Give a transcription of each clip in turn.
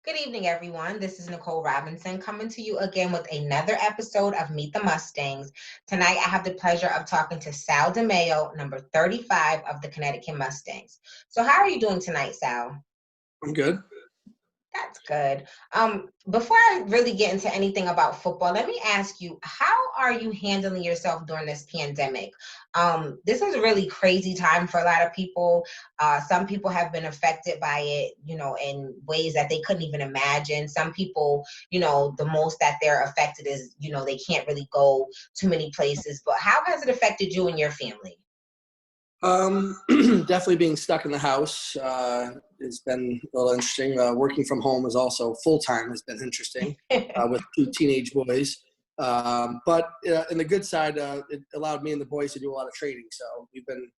Good evening, everyone. This is Nicole Robinson coming to you again with another episode of Meet the Mustangs. Tonight, I have the pleasure of talking to Sal DeMaio, number 35 of the Connecticut Mustangs. So how are you doing tonight, Sal? I'm good. That's good. Before I really get into anything about football, let me ask you, how are you handling yourself during this pandemic? This is a really crazy time for a lot of people. Some people have been affected by it, in ways that they couldn't even imagine. Some people, the most that they're affected is, they can't really go too many places. But how has it affected you and your family? Definitely being stuck in the house has been a little interesting. Working from home is also full-time has been interesting with two teenage boys. But in the good side, it allowed me and the boys to do a lot of training. So we've been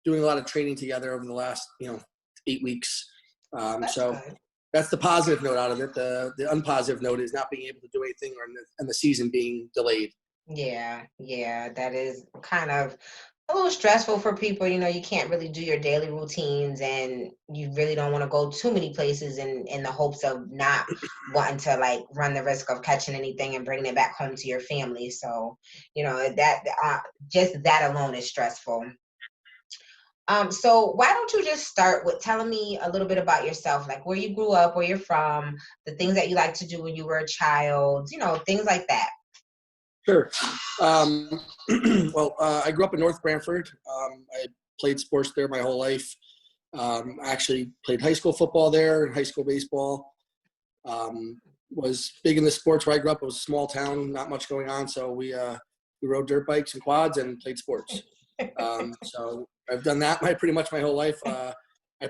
doing a lot of training together over the last, 8 weeks. That's So good. that's the positive note out of it. The unpositive note is not being able to do anything and the season being delayed. Yeah, that is kind of a little stressful for people. You can't really do your daily routines and you really don't want to go too many places in the hopes of not wanting to like run the risk of catching anything and bringing it back home to your family. So, that just that alone is stressful. So why don't you just start with telling me a little bit about yourself, like where you grew up, where you're from, the things that you like to do when you were a child, things like that. Sure. Um, I grew up in North Branford. I played sports there my whole life. I actually played high school football there and high school baseball. Was big in the sports where I grew up. It was a small town, not much going on. So we rode dirt bikes and quads and played sports. So I've done that pretty much my whole life. I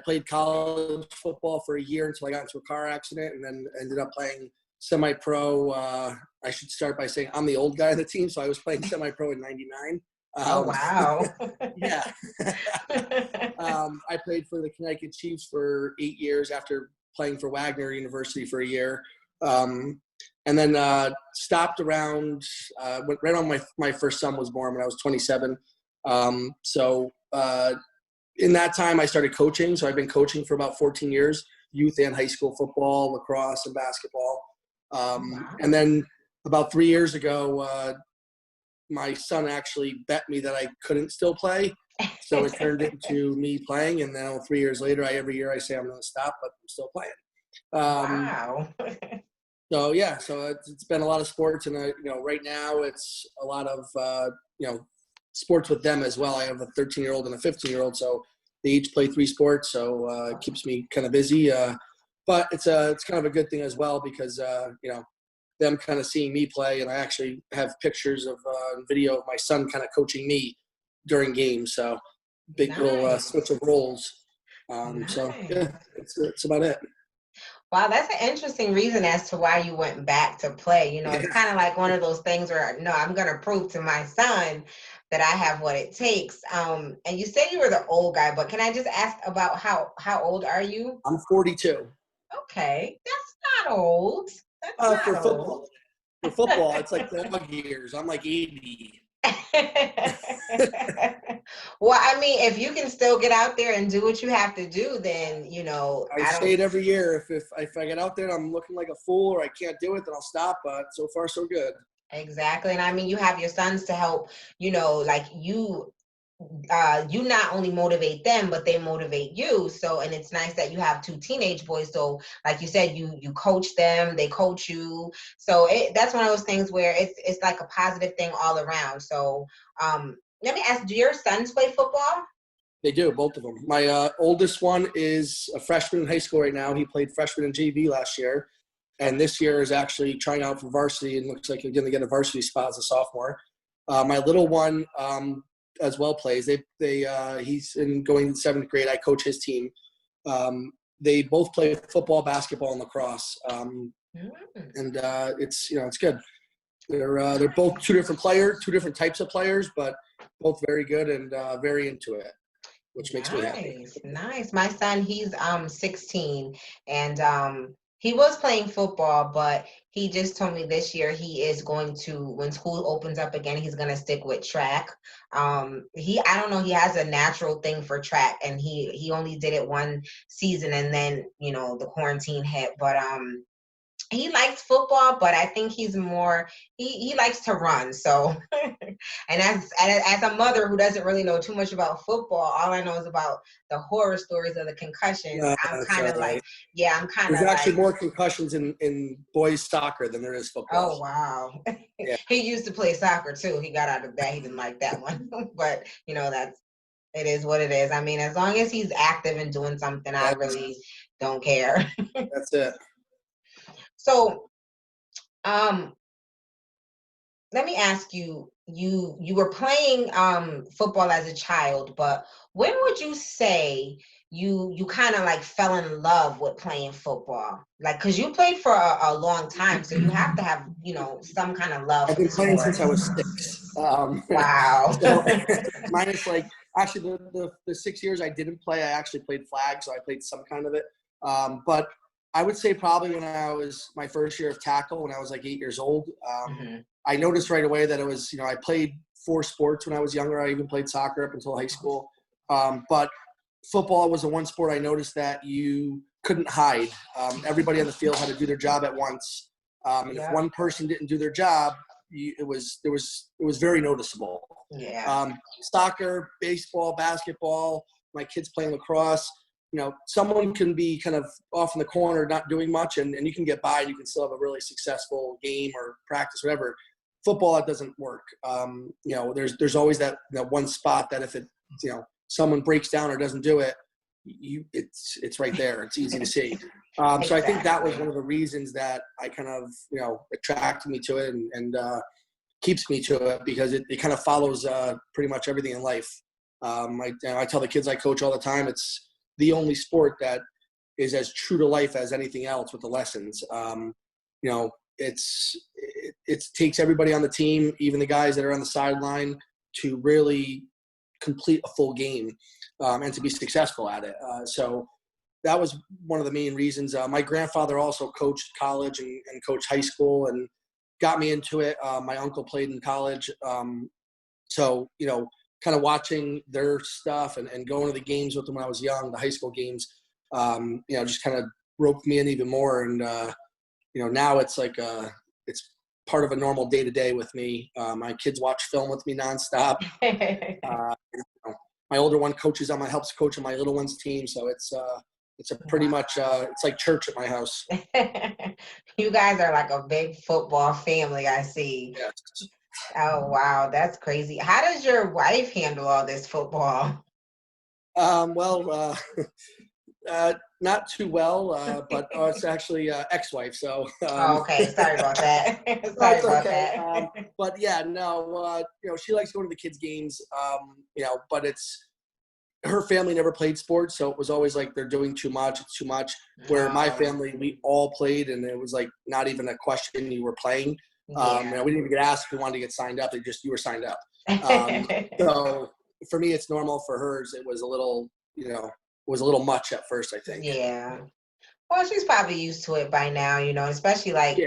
played college football for a year until I got into a car accident and then ended up playing semi-pro. I should start by saying I'm the old guy on the team. So I was playing semi-pro in 99. Oh, wow. Yeah. I played for the Connecticut Chiefs for 8 years after playing for Wagner University for a year. And then stopped around right on my first son was born when I was 27. In that time, I started coaching. So I've been coaching for about 14 years, youth and high school football, lacrosse, and basketball. Wow. And then about 3 years ago, my son actually bet me that I couldn't still play. So it turned into me playing. And now 3 years later, every year I say I'm going to stop, but I'm still playing. Wow. So it's been a lot of sports. And, right now it's a lot of, sports with them as well. I have a 13-year-old and a 15-year-old. So they each play 3 sports. So it keeps me kind of busy. But it's kind of a good thing as well because, them kind of seeing me play, and I actually have pictures of video of my son kind of coaching me during games. So big little Nice. switch of roles. So Nice. yeah, it's about it. Wow, that's an interesting reason as to why you went back to play. It's kind of like one of those things where, no, I'm going to prove to my son that I have what it takes. And you said you were the old guy, but can I just ask about how old are you? I'm 42. Okay, that's not old. That's For not old. football. For football, it's like dog years. I'm like 80. Well, I mean, if you can still get out there and do what you have to do, then I I say don't. it every year. If I get out there and I'm looking like a fool or I can't do it, then I'll stop. But so far, so good. Exactly. And I mean, you have your sons to help, like you not only motivate them, but they motivate you. So, and it's nice that you have 2 teenage boys. So like you said, you coach them, they coach you. So that's one of those things where it's like a positive thing all around. So, let me ask, do your sons play football? They do, both of them. My oldest one is a freshman in high school right now. He played freshman in JV last year. And this year is actually trying out for varsity and looks like he's going to get a varsity spot as a sophomore. My little one as well plays. He's going in 7th grade. I coach his team. They both play football, basketball, and lacrosse. And it's good. They're both two different types of players, but both very good and very into it, which makes me happy. Nice. My son, he's 16, and He was playing football, but he just told me this year he is going to, when school opens up again, he's going to stick with track. I don't know, he has a natural thing for track, and he only did it one season, and then, the quarantine hit. But he likes football, but I think he's more, he likes to run. So, and as a mother who doesn't really know too much about football, all I know is about the horror stories of the concussions. I'm That's kind all of like, right. yeah, I'm kind There's of actually like, more concussions in boys soccer than there is football. oh wow. Yeah. He used to play soccer too. He got out of that. He didn't like that one, but it is what it is. I mean, as long as he's active and doing something, I really don't care. That's it. So, um, let me ask you, you were playing football as a child, but when would you say you kind of like fell in love with playing football? Like, because you played for a long time, so you have to have, some kind of love I've for the been playing sport. since I was 6. Wow. So minus like actually the 6 years I didn't play, I actually played flag, so I played some kind of it. But I would say probably when I was my first year of tackle, when I was like 8 years old, I noticed right away that it was, I played 4 sports when I was younger. I even played soccer up until high school. But football was the one sport I noticed that you couldn't hide. Everybody on the field had to do their job at once. And if one person didn't do their job, it was very noticeable. Yeah. Soccer, baseball, basketball, my kids playing lacrosse, someone can be kind of off in the corner, not doing much, and you can get by, and you can still have a really successful game or practice, whatever. Football, it doesn't work. There's always that one spot that if it, someone breaks down or doesn't do it, it's right there. It's easy to see. So I think that was one of the reasons that I kind of, attracted me to it and keeps me to it, because it kind of follows pretty much everything in life. I tell the kids I coach all the time, it's the only sport that is as true to life as anything else with the lessons. It takes everybody on the team, even the guys that are on the sideline, to really complete a full game and to be successful at it. So that was one of the main reasons. My grandfather also coached college and coached high school and got me into it. My uncle played in college. So, kind of watching their stuff and going to the games with them when I was young, the high school games, just kind of roped me in even more. And, now it's like it's part of a normal day-to-day with me. My kids watch film with me nonstop. My older one helps coach on my little one's team. So it's a pretty much, it's like church at my house. You guys are like a big football family, I see. Yes. Oh, wow. That's crazy. How does your wife handle all this football? Not too well, but it's actually ex-wife. So Okay. Sorry about that. Sorry that's about okay. that. But yeah, no, she likes going to the kids' games. But it's her family never played sports, so it was always like they're doing too much. It's too much. Where my family, we all played, and it was like not even a question you were playing. We didn't even get asked if we wanted to get signed up. You were signed up. So for me, it's normal. For hers, it was a little, much at first, I think. Yeah. Well, she's probably used to it by now, especially like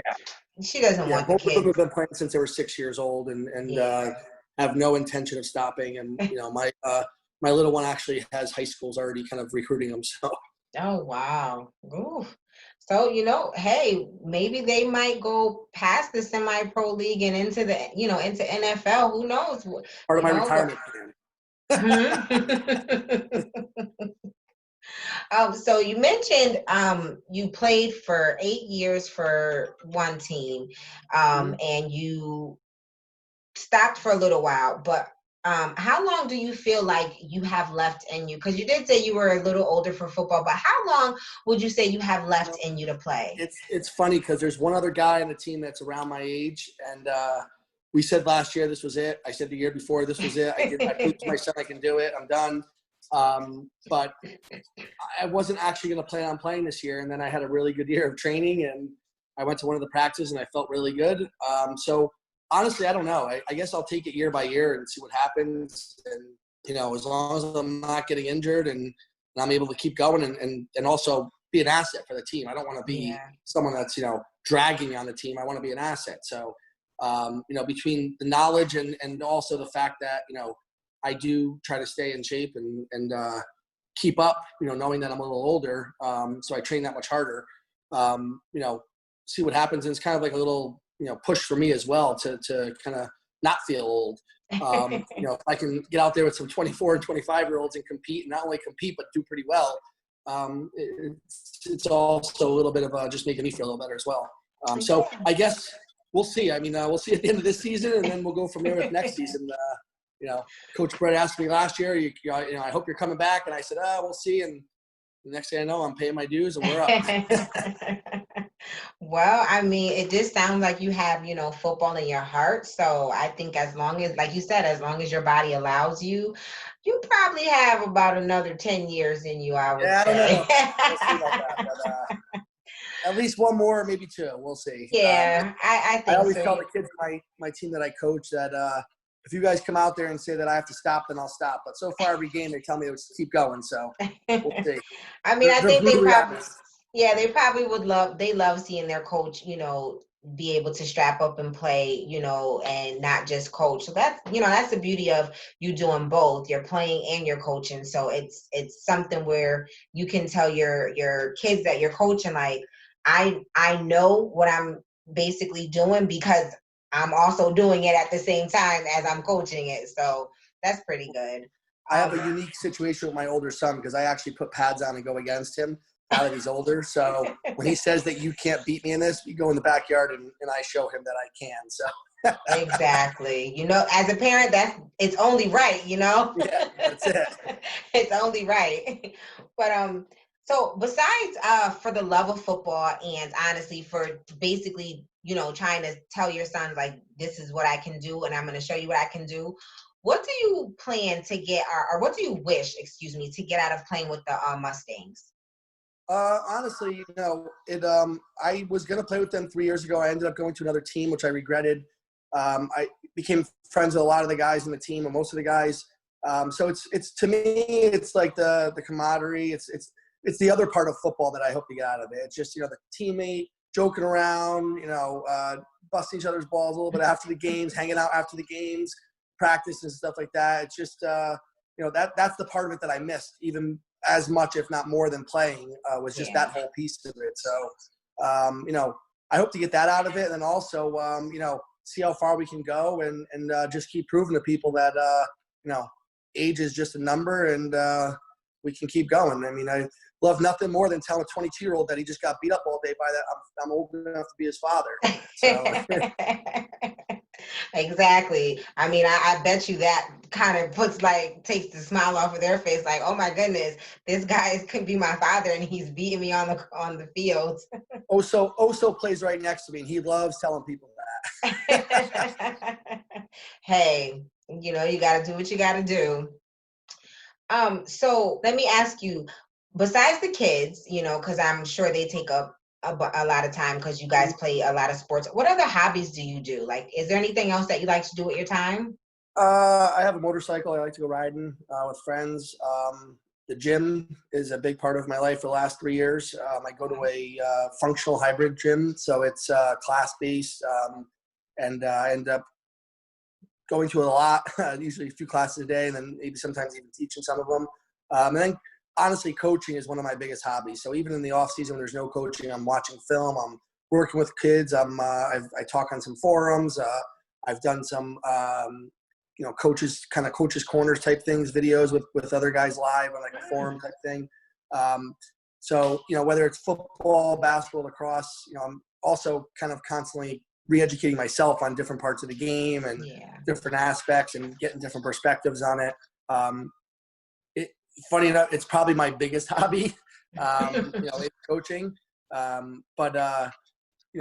she doesn't want the Both of them kids. have been playing since they were 6 years old and have no intention of stopping. And, my little one actually has high schools already kind of recruiting them. So. Oh, wow. Ooh. So, hey, maybe they might go past the semi-pro league and into into NFL. Who knows? Part of my retirement plan. So you mentioned you played for 8 years for one team, and you stopped for a little while, but how long do you feel like you have left in you? Because you did say you were a little older for football, but how long would you say you have left in you to play? It's funny because there's one other guy on the team that's around my age, and we said last year this was it. I said the year before this was it. I proved to my son I can do it. I'm done. But I wasn't actually going to plan on playing this year, and then I had a really good year of training, and I went to one of the practices, and I felt really good. So honestly, I don't know. I guess I'll take it year by year and see what happens. And, as long as I'm not getting injured and I'm able to keep going and also be an asset for the team. I don't want to be someone that's, dragging on the team. I want to be an asset. So, between the knowledge and also the fact that, I do try to stay in shape and keep up, knowing that I'm a little older. So I train that much harder, see what happens. And it's kind of like a little, push for me as well to kind of not feel old. If I can get out there with some 24 and 25-year-olds and compete, and not only compete, but do pretty well, it's also a little bit of just making me feel a little better as well. So I guess we'll see. I mean, we'll see at the end of this season, and then we'll go from there with next season. Coach Brett asked me last year, I hope you're coming back. And I said, we'll see. And the next thing I know, I'm paying my dues and we're up. Well, I mean, it just sounds like you have, football in your heart. So I think as long as, like you said, as long as your body allows you, you probably have about another 10 years in you, I would say. I don't know. We'll see about that. But, at least one more, maybe two. We'll see. Yeah, I think I always so. tell the kids, my team that I coach, that if you guys come out there and say that I have to stop, then I'll stop. But so far every game they tell me to keep going. So we'll see. I mean, I think they probably, honest. they probably they love seeing their coach, be able to strap up and play, and not just coach. So that's, that's the beauty of you doing both. You're playing and you're coaching. So it's something where you can tell your kids that you're coaching, like, I know what I'm basically doing because I'm also doing it at the same time as I'm coaching it. So that's pretty good. I have a unique situation with my older son because I actually put pads on and go against him now that he's older. So when he says that you can't beat me in this, you go in the backyard and I show him that I can. So exactly. As a parent, it's only right, Yeah, that's it. It's only right. But so besides for the love of football and honestly for basically, trying to tell your son, like, this is what I can do and I'm going to show you what I can do, what do you plan to get or what do you wish, to get out of playing with the Mustangs? Honestly, I was going to play with them 3 years ago. I ended up going to another team, which I regretted. I became friends with a lot of the guys in the team and most of the guys. So it's to me, it's like the camaraderie. It's the other part of football that I hope to get out of it. It's just, the teammate joking around, busting each other's balls a little bit after the games, hanging out after the games, practice and stuff like that. It's just, that's the part of it that I missed even as much, if not more than playing, was just that whole piece of it. So, I hope to get that out of it. And then also, see how far we can go and just keep proving to people that, age is just a number and we can keep going. I mean, I love nothing more than telling a 22-year-old that he just got beat up all day by that I'm old enough to be his father. So. Exactly. I mean, I bet you that kind of takes the smile off of their face, like, oh my goodness, this guy can be my father and he's beating me on the field. Oso plays right next to me and he loves telling people that. Hey, you got to do what you got to do. So let me ask you, besides the kids, because I'm sure they take up a lot of time because you guys play a lot of sports. What other hobbies do you do? Like, is there anything else that you like to do with your time? I have a motorcycle. I like to go riding with friends. The gym is a big part of my life for the last 3 years. I go to a functional hybrid gym, so it's class-based, and I end up going to a lot, usually a few classes a day, and then maybe sometimes even teaching some of them. And then honestly, coaching is one of my biggest hobbies. So even in the off season when there's no coaching, I'm watching film, I'm working with kids. I talk on some forums. I've done some, coaches corners type things, videos with other guys live on like a forum type thing. So, whether it's football, basketball, lacrosse, I'm also kind of constantly re-educating myself on different parts of the game and different aspects and getting different perspectives on it. Funny enough, it's probably my biggest hobby, coaching. But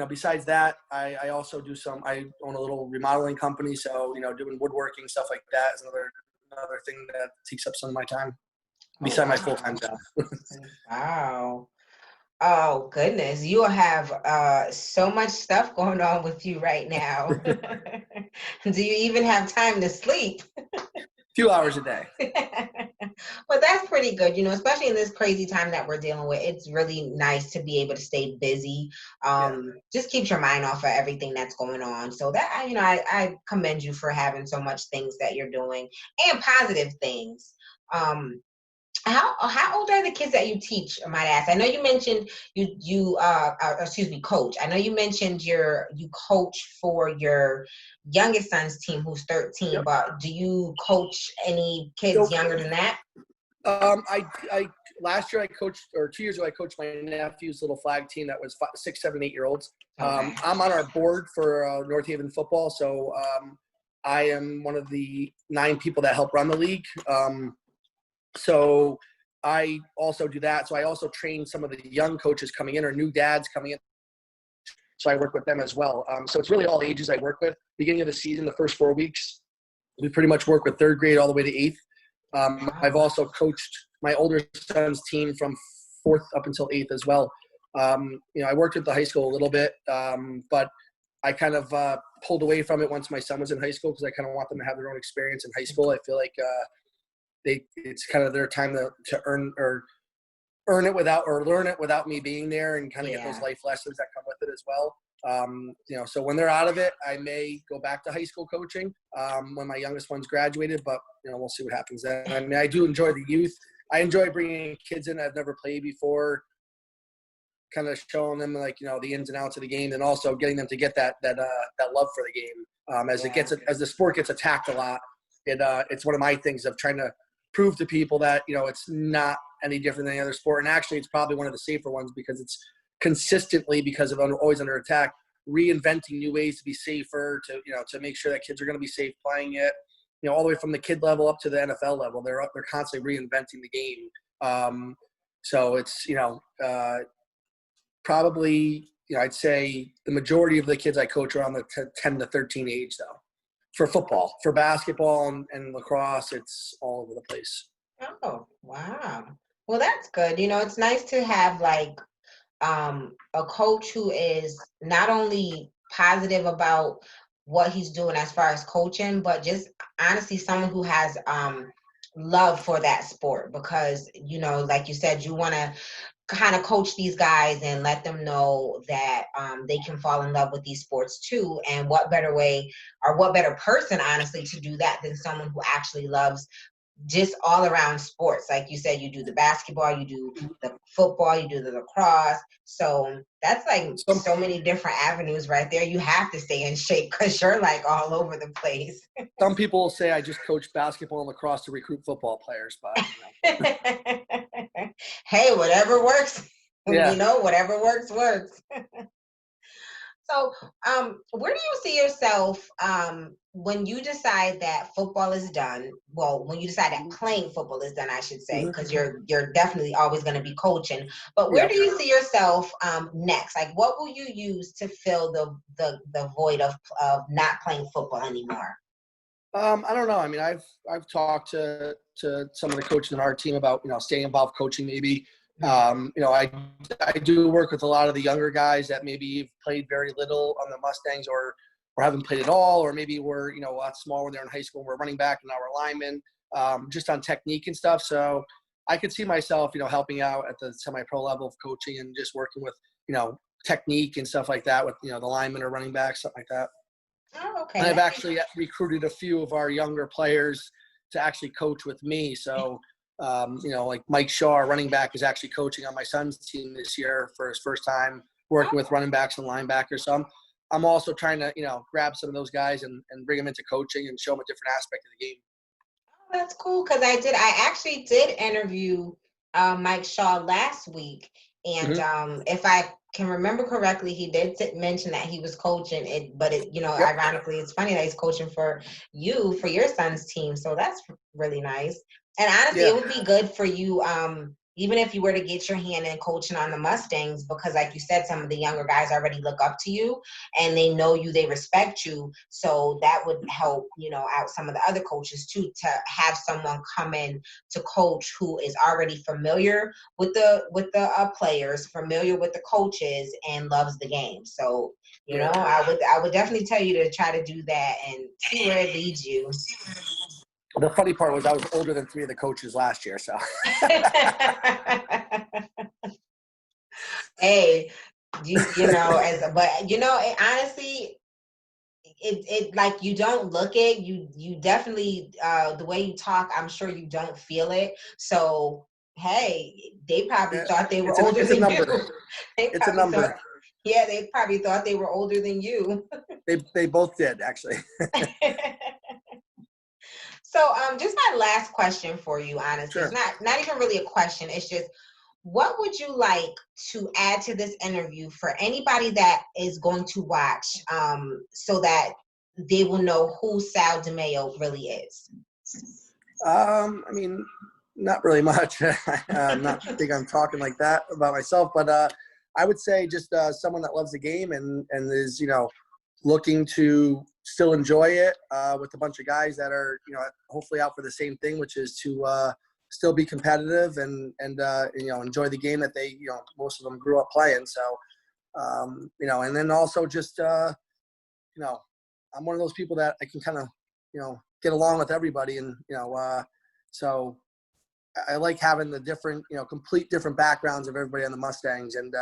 besides that, I also do I own a little remodeling company. So, doing woodworking, stuff like that is another thing that takes up some of my time beside my full-time job. Wow. Oh, goodness. You have so much stuff going on with you right now. Do you even have time to sleep? A few hours a day. But that's pretty good, especially in this crazy time that we're dealing with. It's really nice to be able to stay busy. Yeah. Just keeps your mind off of everything that's going on. So that, I commend you for having so much things that you're doing and positive things. Um, how old are the kids that you teach, I might ask? I know you mentioned excuse me, coach. I know you mentioned you coach for your youngest son's team who's 13, Yep. but do you coach any kids So, younger than that? I last year I coached, or 2 years ago I coached my nephew's little flag team that was 6, 7, 8 year olds. Okay. I'm on our board for North Haven football, so I am one of the 9 people that help run the league. So I also do that. So I also train some of the young coaches coming in or new dads coming in. So I work with them as well. So it's really all ages I work with. Beginning of the season, the first 4 weeks, we pretty much work with 3rd grade all the way to 8th. I've also coached my older son's team from 4th up until 8th as well. I worked at the high school a little bit, but I kind of pulled away from it once my son was in high school because I kind of want them to have their own experience in high school. I feel like it's kind of their time to earn it without, or learn it without me being there, and kind of get those life lessons that come with it as well. So when they're out of it, I may go back to high school coaching when my youngest one's graduated, but we'll see what happens then. I mean, I do enjoy the youth. I enjoy bringing kids in I've never played before, kind of showing them the ins and outs of the game, and also getting them to get that love for the game. As the sport gets attacked a lot, it's one of my things of trying to prove to people that it's not any different than any other sport, and actually it's probably one of the safer ones because it's consistently, because of always under attack, reinventing new ways to be safer, to make sure that kids are going to be safe playing it, all the way from the kid level up to the NFL level. They're constantly reinventing the game. So it's probably I'd say the majority of the kids I coach are on the 10 to 13 age though. For football. For basketball and lacrosse, it's all over the place. Oh, wow. Well, that's good. It's nice to have a coach who is not only positive about what he's doing as far as coaching, but just honestly someone who has love for that sport, because like you said, you want to kind of coach these guys and let them know that they can fall in love with these sports too. And what better way, or what better person honestly to do that than someone who actually loves just all around sports. Like you said, you do the basketball, you do the football, you do the lacrosse. So that's so many different avenues right there. You have to stay in shape because you're all over the place. Some people will say I just coach basketball and lacrosse to recruit football players, but hey, whatever works. Yeah. Whatever works. So, where do you see yourself when you decide that football is done? Well, when you decide that playing football is done, I should say, because you're definitely always going to be coaching. But where do you see yourself next? What will you use to fill the void of not playing football anymore? I don't know. I mean, I've talked to some of the coaches in our team about staying involved coaching maybe. I do work with a lot of the younger guys that maybe have played very little on the Mustangs or haven't played at all, or maybe were a lot smaller when they're in high school and we're running back and now we're linemen, just on technique and stuff. So I could see myself helping out at the semi-pro level of coaching and just working with technique and stuff like that with the linemen or running backs, something like that. Oh, okay. And I've actually recruited a few of our younger players to actually coach with me. So, like Mike Shaw, our running back, is actually coaching on my son's team this year for his first time working with running backs and linebackers. So I'm also trying to, grab some of those guys and bring them into coaching and show them a different aspect of the game. Oh, that's cool, because I actually did interview Mike Shaw last week. And if I can remember correctly, he did mention that he was coaching it, but ironically, it's funny that he's coaching for your son's team. So that's really nice. And honestly, it would be good for you, even if you were to get your hand in coaching on the Mustangs, because like you said, some of the younger guys already look up to you and they know you, they respect you. So that would help, out some of the other coaches too, to have someone come in to coach who is already familiar with the players, familiar with the coaches, and loves the game. So, I would definitely tell you to try to do that and see where it leads you. The funny part was I was older than 3 of the coaches last year, so. Hey, honestly, it like you don't look it. You definitely the way you talk, I'm sure you don't feel it. So hey, they probably thought they were older it's a than number. you. They It's a probably number. yeah, they probably thought they were older than you. They both did, actually. So, just my last question for you, honestly, it's Sure. not even really a question. It's just, what would you like to add to this interview for anybody that is going to watch, so that they will know who Sal DeMaio really is? I mean, not really much. I'm not think I'm talking like that about myself, but I would say just someone that loves the game and is, looking to still enjoy it with a bunch of guys that are, hopefully out for the same thing, which is to still be competitive and enjoy the game that they, most of them grew up playing. So, and then also just, I'm one of those people that I can kind of, get along with everybody. And, so I like having the different, complete different backgrounds of everybody on the Mustangs and,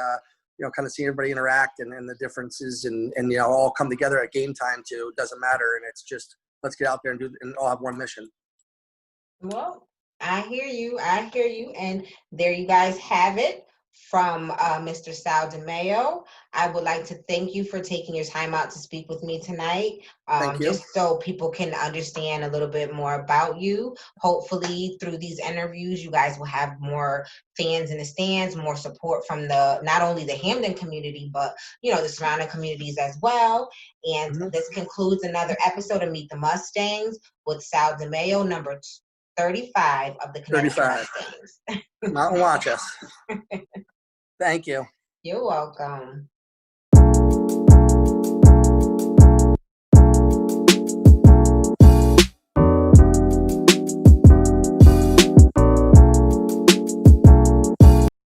kind of seeing everybody interact and the differences and, all come together at game time too. It doesn't matter. And it's just, let's get out there and all have one mission. Well, I hear you. I hear you. And there you guys have it from Mr. Sal DeMaio. I would like to thank you for taking your time out to speak with me tonight, Thank you. just so people can understand a little bit more about you. Hopefully, through these interviews, you guys will have more fans in the stands, more support from not only the Hamden community, but the surrounding communities as well. And this concludes another episode of Meet the Mustangs with Sal DeMaio, number 35 of the Connecticut Mustangs. Mountain watch us. Thank you. You're welcome.